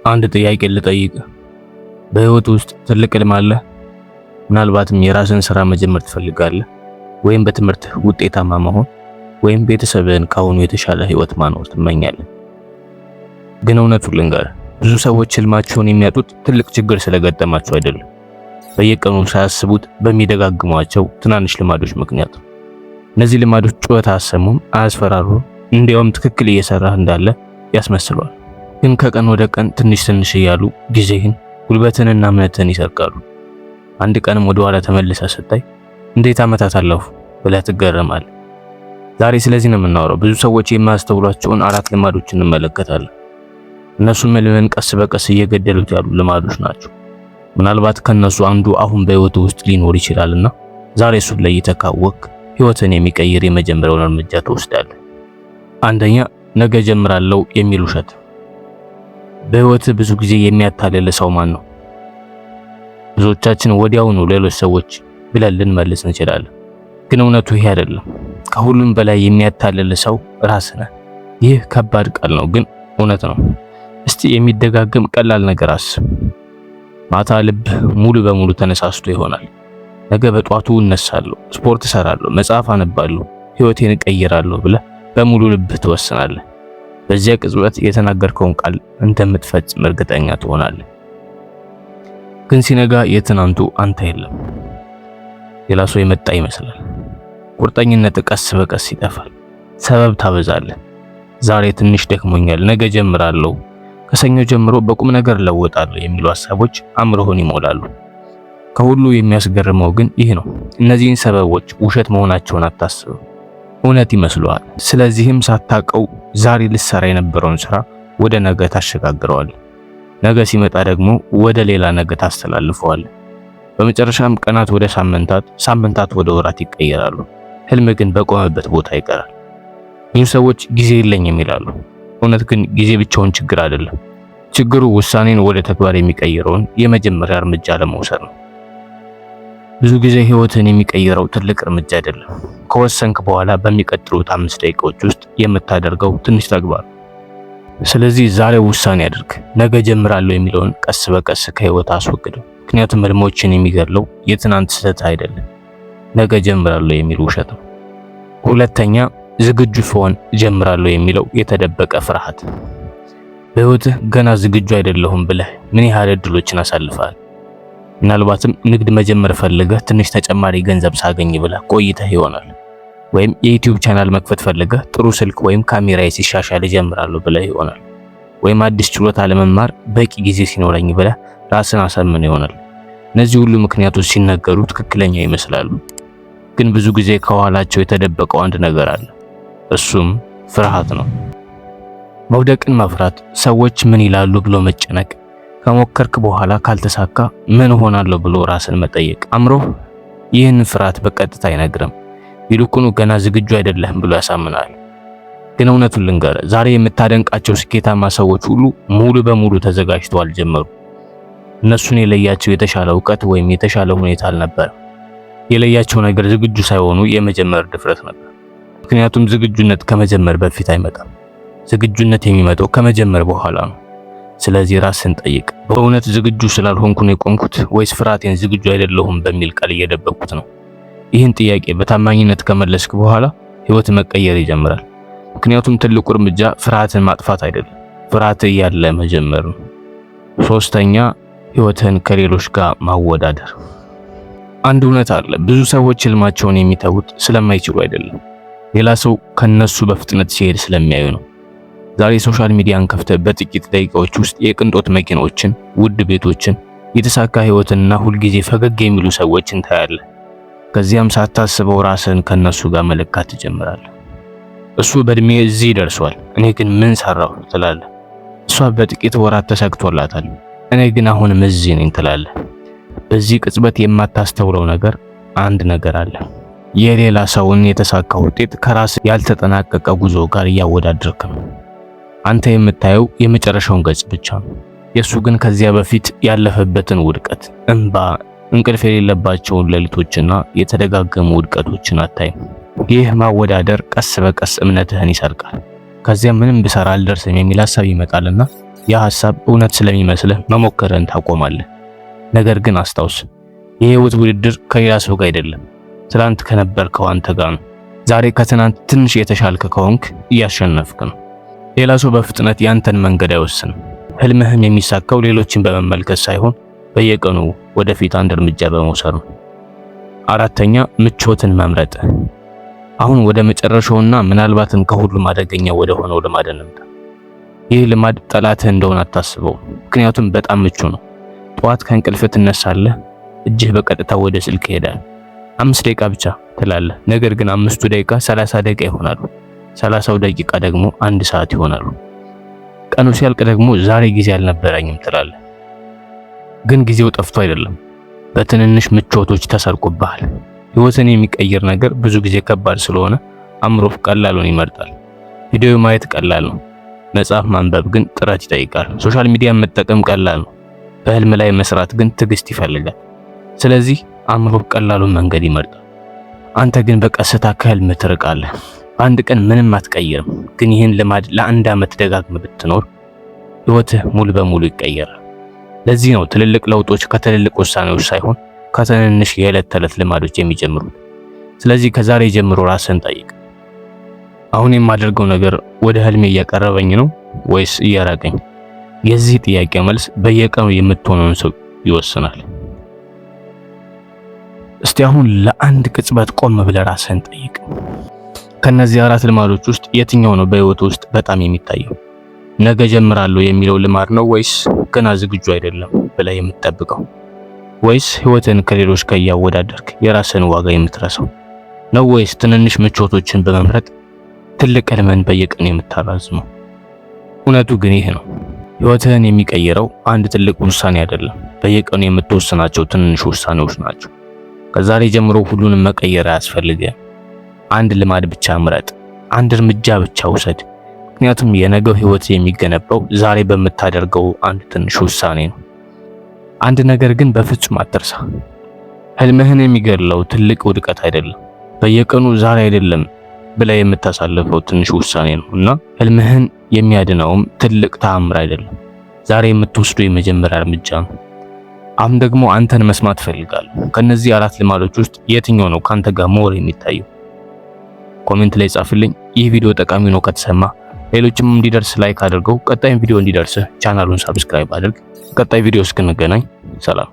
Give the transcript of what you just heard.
አንድ ጥያቄ ልጠይቅ። በህይወት ውስጥ ትልቅ ህልም አለ? ምናልባትም የራስን ስራ መጀመር ትፈልጋለህ፣ ወይም በትምህርትህ ውጤታማ መሆን፣ ወይም ቤተሰብህን ካሁኑ የተሻለ ህይወት ማኖር ትመኛለህ። ግን እውነቱን ልንገርህ፣ ብዙ ሰዎች ህልማቸውን የሚያጡት ትልቅ ችግር ስለገጠማቸው አይደለም፣ በየቀኑ ሳያስቡት በሚደጋግሟቸው ትናንሽ ልማዶች ምክንያት ነው። እነዚህ ልማዶች ጩኸት አያሰሙም፣ አያስፈራሩም፣ እንዲያውም ትክክል እየሰራህ እንዳለ ያስመስሏል። ግን ከቀን ወደ ቀን ትንሽ ትንሽ እያሉ ጊዜህን፣ ጉልበትንና እምነትህን ይሰርቃሉ። አንድ ቀንም ወደ ኋላ ተመልሰህ ስታይ እንዴት ዓመታት አለፉ ብለህ ትገረማለህ። ዛሬ ስለዚህ ነው የምናወራው። ብዙ ሰዎች የማያስተውሏቸውን 4 ልማዶች እንመለከታለን። እነሱም ህልምህን ቀስ በቀስ እየገደሉት ያሉ ልማዶች ናቸው። ምናልባት ከነሱ አንዱ አሁን በህይወት ውስጥ ሊኖር ይችላልና ዛሬ እሱን ለይተህ ካወቅክ ህይወትን የሚቀይር የመጀመሪያውን እርምጃ ትወስዳለህ። አንደኛ፣ ነገ ጀምራለሁ የሚል ውሸት። በህይወት ብዙ ጊዜ የሚያታልል ሰው ማን ነው? ብዙዎቻችን ወዲያውኑ ሌሎች ሰዎች ብለን ልንመልስ እንችላለን። ግን እውነቱ ይሄ አይደለም። ከሁሉም በላይ የሚያታልል ሰው ራስህ ነህ። ይህ ከባድ ቃል ነው፣ ግን እውነት ነው። እስቲ የሚደጋገም ቀላል ነገር አስብ። ማታ ልብ ሙሉ በሙሉ ተነሳስቶ ይሆናል። ነገ በጧቱ እነሳለሁ፣ ስፖርት እሰራለሁ፣ መጽሐፍ አነባለሁ፣ ህይወቴን እቀይራለሁ ብለህ በሙሉ ልብህ ትወስናለህ። በዚያ ቅጽበት የተናገርከውን ቃል እንደምትፈጽም እርግጠኛ ትሆናለህ። ግን ሲነጋ የትናንቱ አንተ የለም። ሌላ ሰው የመጣ ይመስላል። ቁርጠኝነት ቀስ በቀስ ይጠፋል። ሰበብ ታበዛለህ። ዛሬ ትንሽ ደክሞኛል፣ ነገ ጀምራለሁ፣ ከሰኞ ጀምሮ በቁም ነገር ለወጣለሁ የሚሉ ሐሳቦች አእምሮህን ይሞላሉ። ከሁሉ የሚያስገርመው ግን ይህ ነው። እነዚህን ሰበቦች ውሸት መሆናቸውን አታስብም፣ እውነት ይመስሉሃል። ስለዚህም ሳታውቀው ዛሬ ልትሰራ የነበረውን ስራ ወደ ነገ ታሸጋግረዋለህ። ነገ ሲመጣ ደግሞ ወደ ሌላ ነገ ታስተላልፈዋለህ። በመጨረሻም ቀናት ወደ ሳምንታት፣ ሳምንታት ወደ ወራት ይቀየራሉ። ህልም ግን በቆመበት ቦታ ይቀራል። ብዙ ሰዎች ጊዜ የለኝም ይላሉ። እውነት ግን ጊዜ ብቻውን ችግር አይደለም። ችግሩ ውሳኔን ወደ ተግባር የሚቀይረውን የመጀመሪያ እርምጃ ለመውሰድ ነው። ብዙ ጊዜ ህይወትን የሚቀይረው ትልቅ እርምጃ አይደለም፣ ከወሰንክ በኋላ በሚቀጥሉት 5 ደቂቃዎች ውስጥ የምታደርገው ትንሽ ተግባር። ስለዚህ ዛሬ ውሳኔ አድርግ። ነገ ጀምራለሁ የሚለውን ቀስ በቀስ ከህይወት አስወግደው። ምክንያቱም ህልሞችን የሚገድለው የትናንት ስህተት አይደለም፣ ነገ ጀምራለሁ የሚል ውሸት ነው። ሁለተኛ፣ ዝግጁ ስሆን ጀምራለሁ የሚለው የተደበቀ ፍርሃት። በህይወትህ ገና ዝግጁ አይደለሁም ብለህ ምን ያህል እድሎችን አሳልፈሃል? ምናልባትም ንግድ መጀመር ፈልገህ ትንሽ ተጨማሪ ገንዘብ ሳገኝ ብለህ ቆይተህ ይሆናል። ወይም የዩቲዩብ ቻናል መክፈት ፈልገህ ጥሩ ስልክ ወይም ካሜራዬ ሲሻሻል እጀምራለሁ ብለህ ይሆናል። ወይም አዲስ ችሎታ ለመማር በቂ ጊዜ ሲኖረኝ ብለህ ራስን አሳምን ይሆናል። እነዚህ ሁሉ ምክንያቶች ሲነገሩ ትክክለኛ ይመስላሉ፣ ግን ብዙ ጊዜ ከኋላቸው የተደበቀው አንድ ነገር አለ። እሱም ፍርሃት ነው። መውደቅን መፍራት፣ ሰዎች ምን ይላሉ ብሎ መጨነቅ፣ ከሞከርክ በኋላ ካልተሳካ ምን ሆናለሁ ብሎ ራስን መጠየቅ። አእምሮህ ይህን ፍርሃት በቀጥታ አይነግርም፣ ይልቁኑ ገና ዝግጁ አይደለህም ብሎ ያሳምናል። ግን እውነቱን ልንገርህ፣ ዛሬ የምታደንቃቸው ስኬታማ ሰዎች ሁሉ ሙሉ በሙሉ ተዘጋጅተው አልጀመሩም። እነሱን የለያቸው የተሻለ እውቀት ወይም የተሻለ ሁኔታ አልነበረም። የለያቸው ነገር ዝግጁ ሳይሆኑ የመጀመር ድፍረት ነበር። ምክንያቱም ዝግጁነት ከመጀመር በፊት አይመጣም። ዝግጁነት የሚመጣው ከመጀመር በኋላ ነው። ስለዚህ ራስን ጠይቅ፣ በእውነት ዝግጁ ስላልሆንኩ ነው የቆምኩት ወይስ ፍርሃቴን ዝግጁ አይደለሁም በሚል ቃል እየደበቅኩት ነው? ይህን ጥያቄ በታማኝነት ከመለስክ በኋላ ህይወት መቀየር ይጀምራል። ምክንያቱም ትልቁ እርምጃ ፍርሃትን ማጥፋት አይደለም፣ ፍርሃት እያለ መጀመር ነው። ሶስተኛ፣ ህይወትን ከሌሎች ጋር ማወዳደር። አንድ እውነት አለ። ብዙ ሰዎች ህልማቸውን የሚተዉት ስለማይችሉ አይደለም፣ ሌላ ሰው ከነሱ በፍጥነት ሲሄድ ስለሚያዩ ነው። ዛሬ ሶሻል ሚዲያን ከፍተህ በጥቂት ደቂቃዎች ውስጥ የቅንጦት መኪኖችን፣ ውድ ቤቶችን፣ የተሳካ ህይወትንና ሁልጊዜ ፈገግ የሚሉ ሰዎችን ታያለህ። ከዚያም ሳታስበው ራስህን ከነሱ ጋር መለካት ትጀምራለህ። እሱ በእድሜ እዚህ ደርሷል፣ እኔ ግን ምን ሰራሁ ትላለህ። እሷ በጥቂት ወራት ተሳክቶላታል፣ እኔ ግን አሁንም እዚህ ነኝ ትላለህ። በዚህ ቅጽበት የማታስተውለው ነገር አንድ ነገር አለ። የሌላ ሰውን የተሳካ ውጤት ከራስ ያልተጠናቀቀ ጉዞ ጋር እያወዳደርክ ነው። አንተ የምታየው የመጨረሻውን ገጽ ብቻ ነው። የሱ ግን ከዚያ በፊት ያለፈበትን ውድቀት፣ እንባ፣ እንቅልፍ የሌለባቸውን ሌሊቶችና የተደጋገሙ ውድቀቶችን አታይም። ይህ ማወዳደር ቀስ በቀስ እምነትህን ይሰርቃል። ከዚያ ምንም ብሰራ አልደርስም የሚል ሐሳብ ይመጣልና ያ ሐሳብ እውነት ስለሚመስልህ መሞከርን ታቆማለህ። ነገር ግን አስታውስ፣ የህይወት ውድድር ከሌላ ሰው ጋር አይደለም፣ ትላንት ከነበርከው አንተ ጋር ነው። ዛሬ ከትናንት ትንሽ የተሻልክ ከሆንክ እያሸነፍክ ነው። ሌላ ሰው በፍጥነት ያንተን መንገድ አይወስንም። ህልምህም የሚሳካው ሌሎችን በመመልከት ሳይሆን በየቀኑ ወደፊት አንድ እርምጃ በመውሰድ ነው። አራተኛ፣ ምቾትን መምረጥ። አሁን ወደ መጨረሻውና ምናልባትም ከሁሉም አደገኛ ወደ ሆነው ልማድ እንምጣ። ይህ ልማድ ጠላትህ እንደሆነ አታስበው፣ ምክንያቱም በጣም ምቹ ነው። ጠዋት ከእንቅልፍ ትነሳለህ፣ እጅህ በቀጥታ ወደ ስልክ ይሄዳል። 5 ደቂቃ ብቻ ትላለህ። ነገር ግን 5ቱ ደቂቃ 30 ደቂቃ ይሆናሉ። 30ው ደቂቃ ደግሞ 1 ሰዓት ይሆናሉ። ቀኑ ሲያልቅ ደግሞ ዛሬ ጊዜ አልነበረኝም ትላለህ። ግን ጊዜው ጠፍቶ አይደለም፣ በትንንሽ ምቾቶች ተሰርቆብሃል። ህይወትን የሚቀይር ነገር ብዙ ጊዜ ከባድ ስለሆነ አእምሮህ ቀላሉን ይመርጣል። ቪዲዮ ማየት ቀላል ነው፣ መጽሐፍ ማንበብ ግን ጥረት ይጠይቃል። ሶሻል ሚዲያ መጠቀም ቀላል ነው፣ በህልም ላይ መስራት ግን ትዕግስት ይፈልጋል። ስለዚህ አእምሮህ ቀላሉን መንገድ ይመርጣል። አንተ ግን በቀስታ ከህልም ትርቃለህ። በአንድ ቀን ምንም አትቀይርም፣ ግን ይህን ልማድ ለ1 ዓመት ደጋግመህ ብትኖር ህይወትህ ሙሉ በሙሉ ይቀየራል። ለዚህ ነው ትልልቅ ለውጦች ከትልልቅ ውሳኔዎች ሳይሆን ከትንንሽ የዕለት ተዕለት ልማዶች የሚጀምሩት። ስለዚህ ከዛሬ ጀምሮ ራስህን ጠይቅ፣ አሁን የማደርገው ነገር ወደ ህልሜ እያቀረበኝ ነው ወይስ እያራቀኝ? የዚህ ጥያቄ መልስ በየቀኑ የምትሆነውን ሰው ይወስናል። እስቲ አሁን ለአንድ ቅጽበት ቆም ብለህ ራስህን ጠይቅ። ከነዚህ 4 ልማዶች ውስጥ የትኛው ነው በህይወት ውስጥ በጣም የሚታየው? ነገ ጀምራለሁ የሚለው ልማድ ነው ወይስ ገና ዝግጁ አይደለም ብለህ የምትጠብቀው? ወይስ ህይወትን ከሌሎች ጋር እያወዳደርክ የራስህን ዋጋ የምትረሳው ነው? ወይስ ትንንሽ ምቾቶችን በመምረጥ ትልቅ ህልምን በየቀኑ የምታራዝመው? እውነቱ ግን ይህ ነው። ህይወትህን የሚቀይረው አንድ ትልቅ ውሳኔ አይደለም፣ በየቀኑ የምትወስናቸው ትንንሽ ውሳኔዎች ናቸው። ከዛሬ ጀምሮ ሁሉንም መቀየር አያስፈልግም። አንድ ልማድ ብቻ ምረጥ፣ አንድ እርምጃ ብቻ ውሰድ። ምክንያቱም የነገው ህይወት የሚገነባው ዛሬ በምታደርገው አንድ ትንሽ ውሳኔ ነው። አንድ ነገር ግን በፍጹም አትርሳ፣ ህልምህን የሚገድለው ትልቅ ውድቀት አይደለም፣ በየቀኑ ዛሬ አይደለም ብለህ የምታሳልፈው ትንሽ ውሳኔ ነው። እና ህልምህን የሚያድነውም ትልቅ ተአምር አይደለም፣ ዛሬ የምትወስደው የመጀመሪያ እርምጃ ነው። አሁን ደግሞ አንተን መስማት ፈልጋለሁ። ከነዚህ 4 ልማዶች ውስጥ የትኛው ነው ካንተ ጋር ሞር የሚታየው? ኮሜንት ላይ ጻፍልኝ። ይህ ቪዲዮ ጠቃሚ ነው ከተሰማ ሌሎችም እንዲደርስ ላይክ አድርገው። ቀጣይ ቪዲዮ እንዲደርስ ቻናሉን ሰብስክራይብ አድርግ። ቀጣይ ቪዲዮ እስክንገናኝ ሰላም።